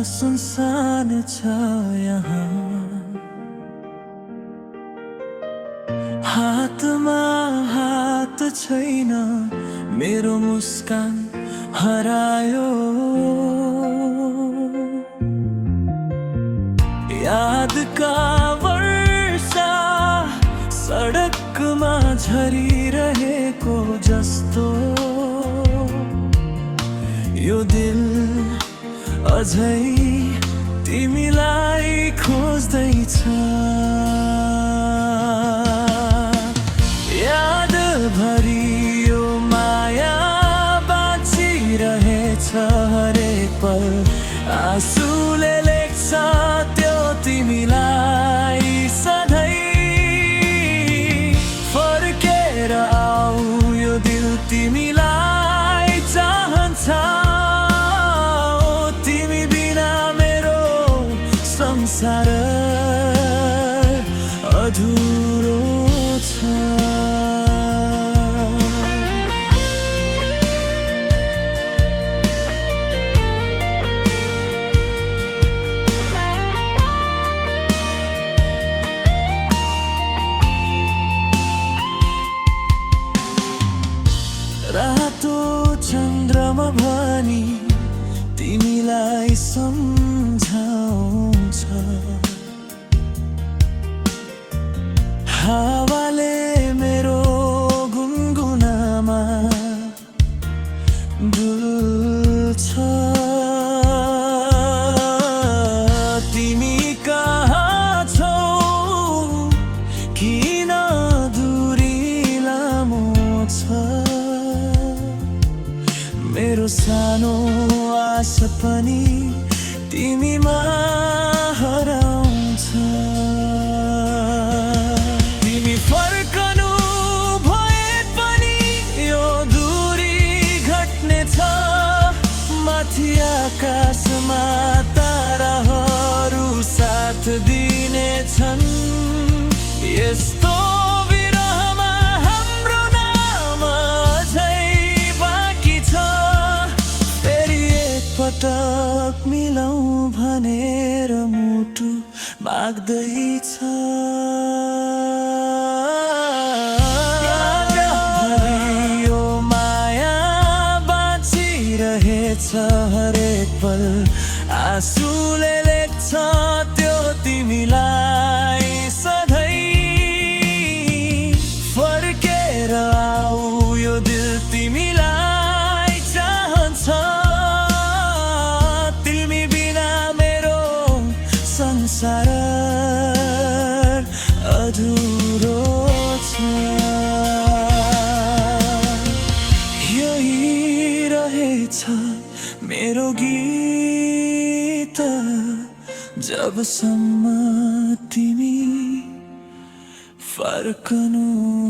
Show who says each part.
Speaker 1: सुनसान छ यहाँ, हातमा हात छैन, मेरो मुस्कान हरायो। यादका वर्षा सडकमा झरिरहेको जस्तो, यो दिल अझै तिमीलाई खोज्दैछ। याद भरि यो माया बाँचिरहेछ, हरेक पल आँसुले लेख्छ त्यो तिमीलाई सधैँ। फर्केर आऊ, यो दिल तिमीलाई चाहन्छ। तिमी बिना मेरो संसार अधुरो छ। रातो चन्द्रमा भनी तिमीलाई सम्झाउँछ, हावाले मेरो गुनगुनामा डुल्छ। तिमी कहाँ छौ, किन दूरी लामो छ? मेरो सानो आशा पनि तिमीमा हराउँछ। तिमी फर्कनु भए पनि यो दूरी घट्नेछ। माथि आकाशमा ताराहरू साथ दिनेछन्। यस्तो विरहमा हाम्रो नाम अझै बाँकी छ। फेरि एकपटक मिलाउँ भनेर मुटु माग्दैछ। यो माया बाँचिरहेछ, हरेक पल आँसुले लेख्छ त्यो तिमीलाई सधैँ। फर्केर आऊ, यो दिल तिमीलाई चाहन्छ। तिमी बिना मेरो संसार अधुरो छ। यही रहेछ मेरो गीत, जबसम्म तिमी फर्कनुहुन्छ।